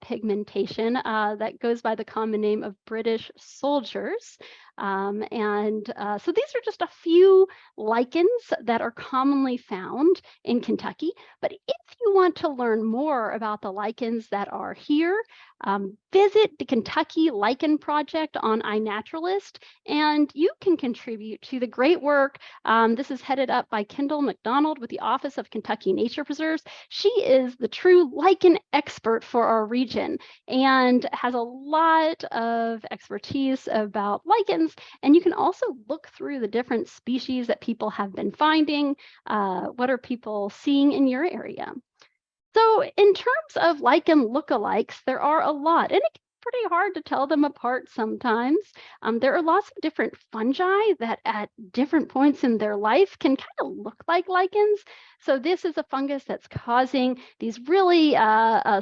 pigmentation that goes by the common name of British soldiers. So these are just a few lichens that are commonly found in Kentucky. But if you want to learn more about the lichens that are here, visit the Kentucky Lichen Project on iNaturalist, and you can contribute to the great work. This is headed up by Kendall McDonald with the Office of Kentucky Nature Preserves. She is the true lichen expert for our region and has a lot of expertise about lichens. And you can also look through the different species that people have been finding. What are people seeing in your area? So in terms of lichen lookalikes, there are a lot, and it's pretty hard to tell them apart sometimes. There are lots of different fungi that at different points in their life can kind of look like lichens. So this is a fungus that's causing these really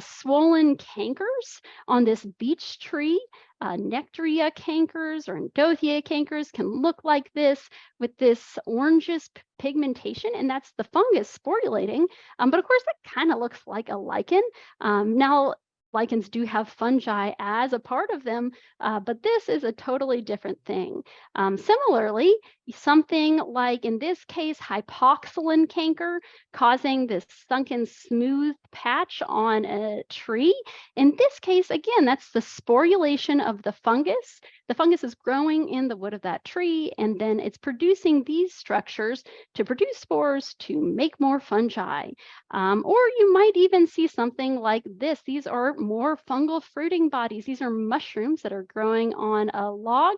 swollen cankers on this beech tree. Nectaria cankers or Endothea cankers can look like this with this orangish pigmentation, and that's the fungus sporulating. But of course, that kind of looks like a lichen. Now, lichens do have fungi as a part of them, but this is a totally different thing. Similarly, something like, in this case, hypoxylin canker causing this sunken smooth patch on a tree. In this case, again, that's the sporulation of the fungus. The fungus is growing in the wood of that tree, and then it's producing these structures to produce spores to make more fungi. Or you might even see something like this. These are more fungal fruiting bodies. These are mushrooms that are growing on a log.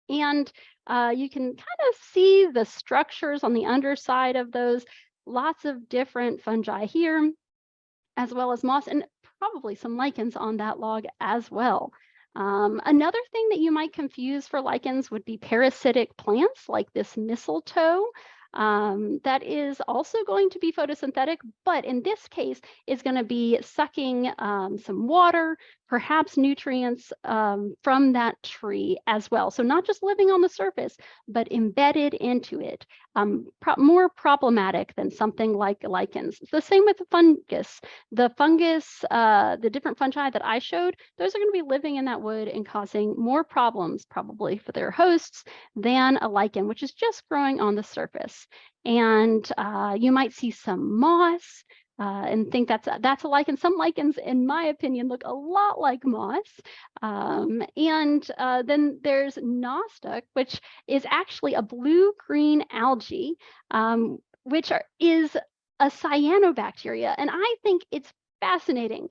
And you can kind of see the structures on the underside of those. Lots of different fungi here, as well as moss, and probably some lichens on that log as well. Another thing that you might confuse for lichens would be parasitic plants like this mistletoe. That is also going to be photosynthetic, but in this case is going to be sucking some water, perhaps nutrients from that tree as well. So not just living on the surface, but embedded into it. More problematic than something like lichens. It's the same with the fungus. The fungus, the different fungi that I showed, those are going to be living in that wood and causing more problems probably for their hosts than a lichen, which is just growing on the surface. And you might see some moss and think that's a lichen. Some lichens, in my opinion, look a lot like moss. Then there's nostoc, which is actually a blue-green algae, which is a cyanobacteria. And I think it's fascinating.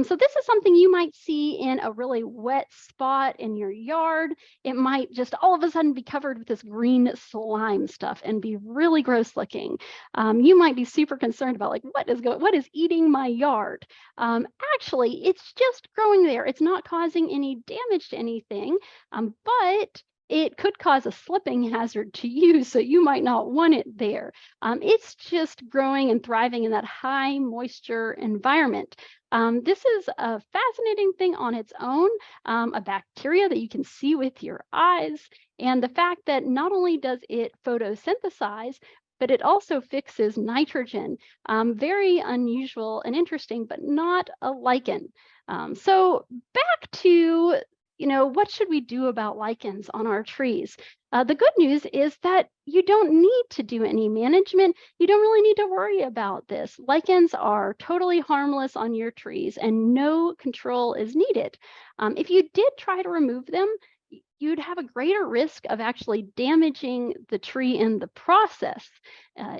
So this is something you might see in a really wet spot in your yard. It might just all of a sudden be covered with this green slime stuff and be really gross looking. You might be super concerned about like, what is eating my yard? Actually, it's just growing there. It's not causing any damage to anything, but it could cause a slipping hazard to you, so you might not want it there. It's just growing and thriving in that high moisture environment. This is a fascinating thing on its own, a bacteria that you can see with your eyes, and the fact that not only does it photosynthesize, but it also fixes nitrogen. Very unusual and interesting, but not a lichen. So back to what should we do about lichens on our trees? The good news is that you don't need to do any management. You don't really need to worry about this. Lichens are totally harmless on your trees and no control is needed. If you did try to remove them, you'd have a greater risk of actually damaging the tree in the process.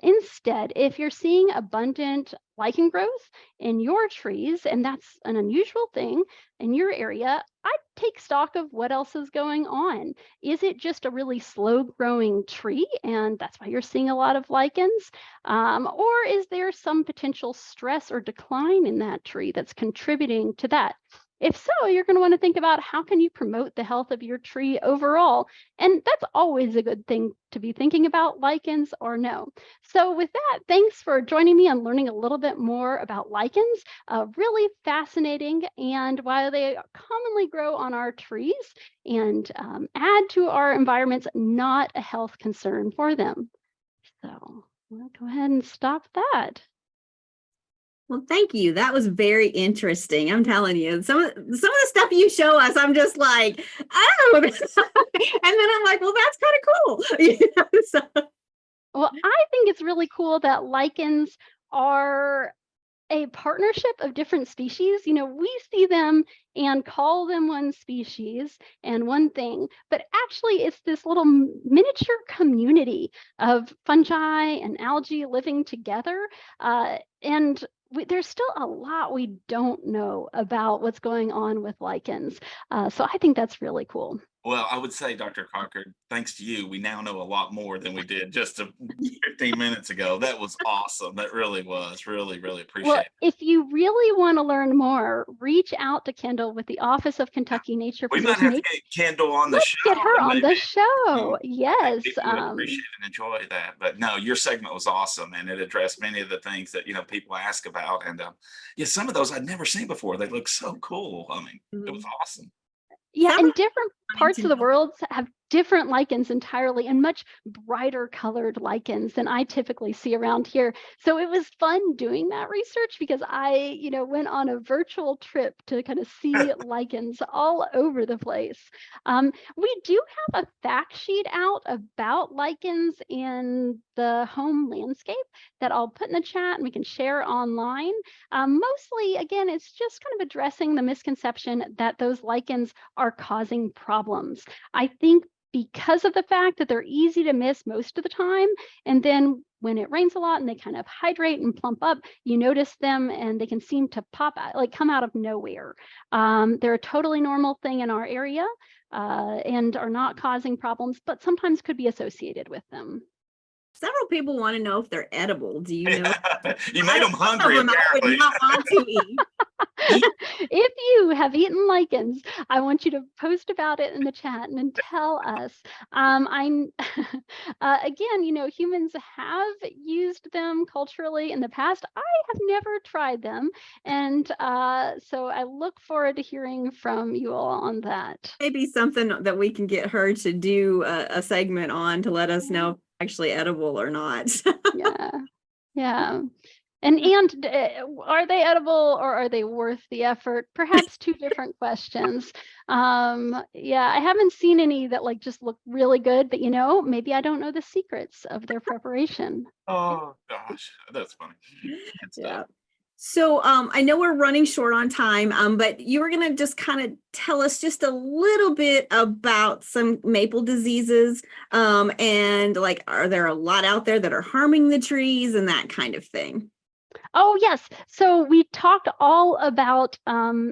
Instead, if you're seeing abundant lichen growth in your trees, and that's an unusual thing in your area, I'd take stock of what else is going on. Is it just a really slow growing tree and that's why you're seeing a lot of lichens? Or is there some potential stress or decline in that tree that's contributing to that? If so, you're going to want to think about how can you promote the health of your tree overall. And that's always a good thing to be thinking about, lichens or no. So with that, thanks for joining me and learning a little bit more about lichens. Really fascinating, and while they commonly grow on our trees and add to our environments, not a health concern for them. So we'll go ahead and stop that. Well, thank you. That was very interesting. I'm telling you, some of the stuff you show us, I'm just like, oh, and then I'm like, well, that's kind of cool. So, Well, I think it's really cool that lichens are a partnership of different species. We see them and call them one species and one thing, but actually it's this little miniature community of fungi and algae living together. And there's still a lot we don't know about what's going on with lichens. So I think that's really cool. Well, I would say, Dr. Cocker, thanks to you, we now know a lot more than we did just 15 minutes ago. That was awesome. That really was. Really, really Well, appreciate it. if you really want to learn more, reach out to Kendall with the Office of Kentucky Nature We might Preserves. have to get Kendall on the Let's get show, her and on the maybe show. I think Yes. people would appreciate and enjoy that. But no, your segment was awesome, and it addressed many of the things that people ask about. And yeah, some of those I'd never seen before. They look so cool. I mean, it was awesome. Yeah, several and different wanting parts to of the know. world have different lichens entirely, and much brighter colored lichens than I typically see around here. So it was fun doing that research because I, went on a virtual trip to kind of see lichens all over the place. We do have a fact sheet out about lichens in the home landscape that I'll put in the chat and we can share online. Mostly, again, it's just kind of addressing the misconception that those lichens are causing problems. I think because of the fact that they're easy to miss most of the time, and then when it rains a lot and they kind of hydrate and plump up, you notice them and they can seem to pop out, like come out of nowhere. They're a totally normal thing in our area and are not causing problems, but sometimes could be associated with them. Several people want to know if they're edible. Do you know? You made them Some hungry, of them I would apparently. not want to eat. If you have eaten lichens, I want you to post about it in the chat and then tell us. I'm again, humans have used them culturally in the past. I have never tried them, and so I look forward to hearing from you all on that. Maybe something that we can get her to do a segment on to let us know if it's actually edible or not. Yeah, yeah. And are they edible or are they worth the effort? Perhaps two different questions. Yeah, I haven't seen any that just look really good, but maybe I don't know the secrets of their preparation. Oh gosh, that's funny. Good stuff. Yeah. So I know we're running short on time, but you were gonna just kind of tell us just a little bit about some maple diseases, and are there a lot out there that are harming the trees and that kind of thing? Oh, yes. So we talked all about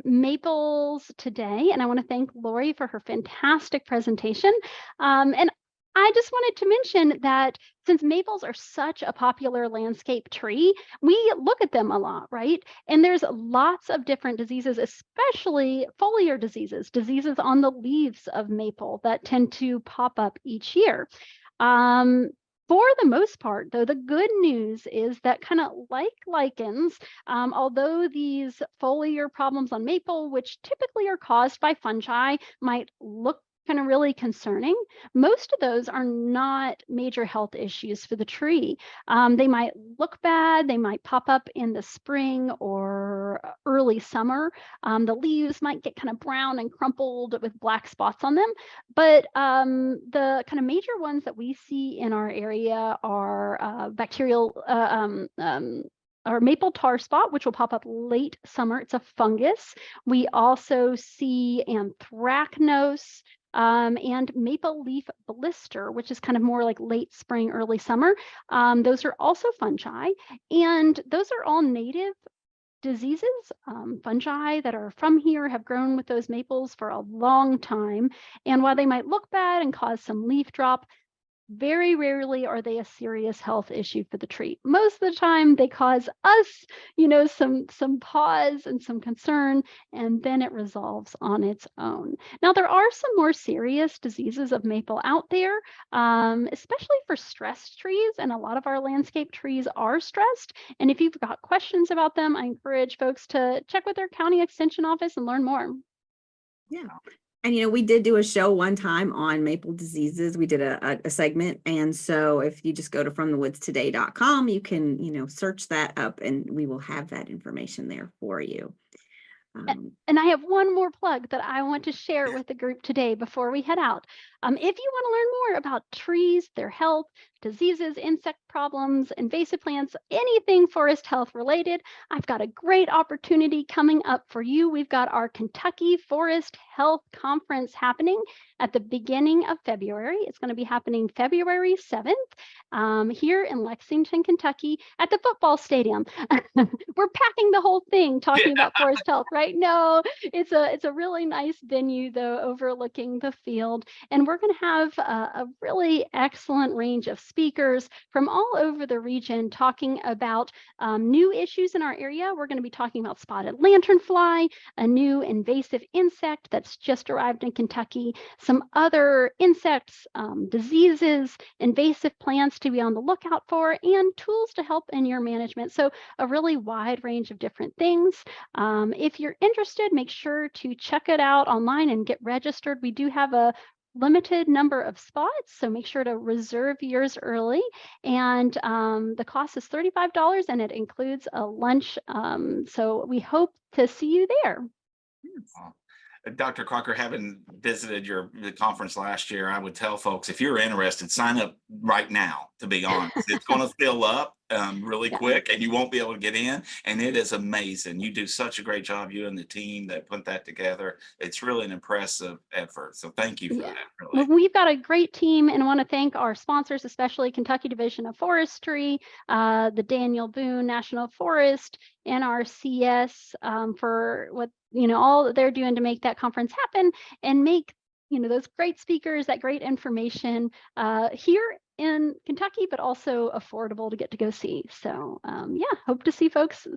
maples today, and I want to thank Lori for her fantastic presentation. And I just wanted to mention that since maples are such a popular landscape tree, we look at them a lot, right? And there's lots of different diseases, especially foliar diseases, diseases on the leaves of maple that tend to pop up each year. For the most part, though, the good news is that kind of like lichens, although these foliar problems on maple, which typically are caused by fungi, might look kind of really concerning, most of those are not major health issues for the tree. They might look bad, they might pop up in the spring or early summer. The leaves might get kind of brown and crumpled with black spots on them, but the kind of major ones that we see in our area are bacterial or maple tar spot, which will pop up late summer. It's a fungus. We also see anthracnose and maple leaf blister, which is kind of more like late spring, early summer. Those are also fungi, and those are all native diseases. Fungi that are from here have grown with those maples for a long time. And while they might look bad and cause some leaf drop, very rarely are they a serious health issue for the tree. Most of the time they cause us, some pause and some concern, and then it resolves on its own. Now, there are some more serious diseases of maple out there, especially for stressed trees, and a lot of our landscape trees are stressed. And if you've got questions about them, I encourage folks to check with their county extension office and learn more. Yeah. And, we did do a show one time on maple diseases. We did a segment. And so if you just go to fromthewoodstoday.com, you can, search that up and we will have that information there for you. And I have one more plug that I want to share with the group today before we head out. If you want to learn more about trees, their health, diseases, insect problems, invasive plants, anything forest health related, I've got a great opportunity coming up for you. We've got our Kentucky Forest Health Conference happening at the beginning of February. It's going to be happening February 7th here in Lexington, Kentucky at the football stadium. We're packing the whole thing talking about forest health, right? No, it's a really nice venue though, overlooking the field. And we're going to have a really excellent range of speakers from all over the region talking about new issues in our area. We're going to be talking about spotted lanternfly, a new invasive insect that's just arrived in Kentucky, some other insects, diseases, invasive plants to be on the lookout for, and tools to help in your management. So a really wide range of different things. If you're interested, make sure to check it out online and get registered. We do have a limited number of spots, so make sure to reserve yours early. And the cost is $35 and it includes a lunch. So we hope to see you there. Dr. Crocker, having visited the conference last year, I would tell folks, if you're interested, sign up right now, to be honest. It's going to fill up really quick and you won't be able to get in. And it is amazing. You do such a great job, you and the team that put that together. It's really an impressive effort. So thank you for that. Really. Well, we've got a great team and I want to thank our sponsors, especially Kentucky Division of Forestry, the Daniel Boone National Forest, NRCS for what all that they're doing to make that conference happen and make those great speakers, that great information here in Kentucky, but also affordable to get to go see. So yeah, hope to see folks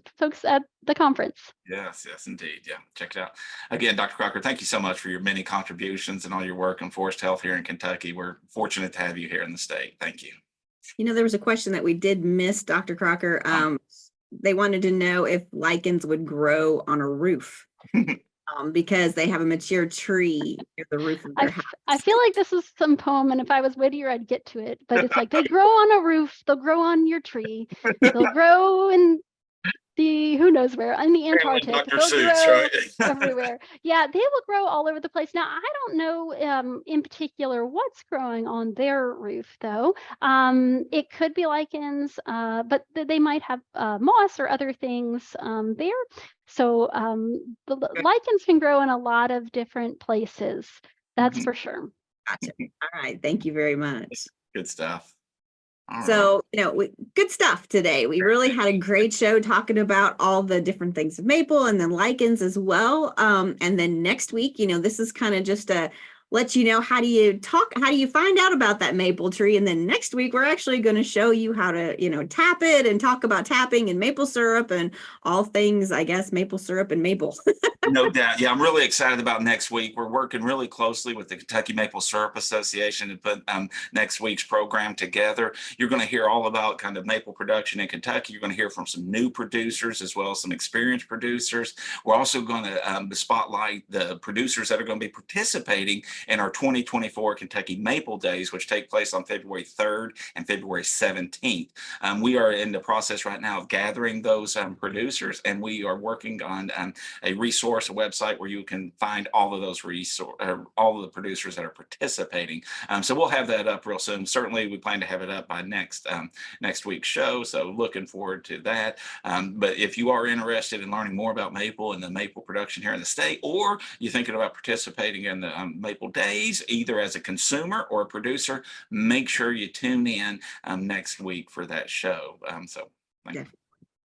at the conference. Yes, indeed. Yeah, check it out. Again, Dr. Crocker, thank you so much for your many contributions and all your work in forest health here in Kentucky. We're fortunate to have you here in the state. Thank you. There was a question that we did miss, Dr. Crocker. They wanted to know if lichens would grow on a roof. Because they have a mature tree near the roof of their house. I feel like this is some poem, and if I was wittier, I'd get to it. But it's like they grow on a roof, they'll grow on your tree, they'll grow in who knows where, in the Antarctic. Dr. They'll Seuss, grow right? everywhere. Yeah, they will grow all over the place. Now, I don't know in particular what's growing on their roof, though. It could be lichens, but they might have moss or other things there. So the lichens can grow in a lot of different places. That's for sure. Gotcha. All right. Thank you very much. Good stuff. So, good stuff today. We really had a great show talking about all the different things of maple and then lichens as well. And then next week, this is kind of just a let you know how do you find out about that maple tree. And then next week, we're actually going to show you how to, tap it and talk about tapping and maple syrup and all things, I guess, maple syrup and maple. No doubt. Yeah, I'm really excited about next week. We're working really closely with the Kentucky Maple Syrup Association to put next week's program together. You're going to hear all about kind of maple production in Kentucky. You're going to hear from some new producers as well as some experienced producers. We're also going to spotlight the producers that are going to be participating in our 2024 Kentucky Maple Days, which take place on February 3rd and February 17th. We are in the process right now of gathering those producers, and we are working on a resource, a website where you can find all of those all of the producers that are participating. So we'll have that up real soon. Certainly, we plan to have it up by next week's show. So looking forward to that. But if you are interested in learning more about maple and the maple production here in the state, or you're thinking about participating in the Maple Days, either as a consumer or a producer, make sure you tune in next week for that show. So thank you.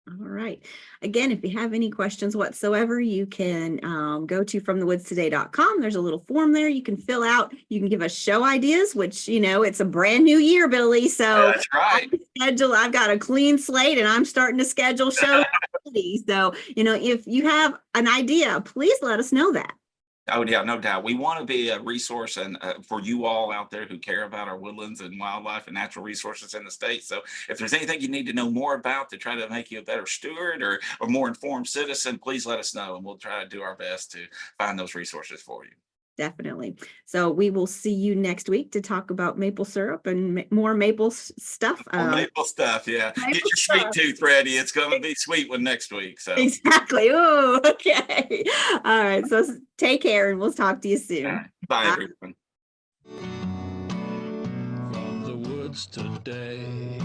All right. Again, if you have any questions whatsoever, you can go to fromthewoodstoday.com. There's a little form there you can fill out. You can give us show ideas, which, it's a brand new year, Billy. So That's right. I've got a clean slate and I'm starting to schedule shows. So, if you have an idea, please let us know that. Oh, yeah, no doubt. We want to be a resource and for you all out there who care about our woodlands and wildlife and natural resources in the state. So if there's anything you need to know more about to try to make you a better steward or a more informed citizen, please let us know and we'll try to do our best to find those resources for you. Definitely. So we will see you next week to talk about maple syrup and more maple stuff. Or maple stuff, yeah. Get maple your sweet stuff. tooth ready. It's going to be sweet one next week. So Exactly. Oh, okay. All right. So take care and we'll talk to you soon. all right. Bye, everyone. From the woods today.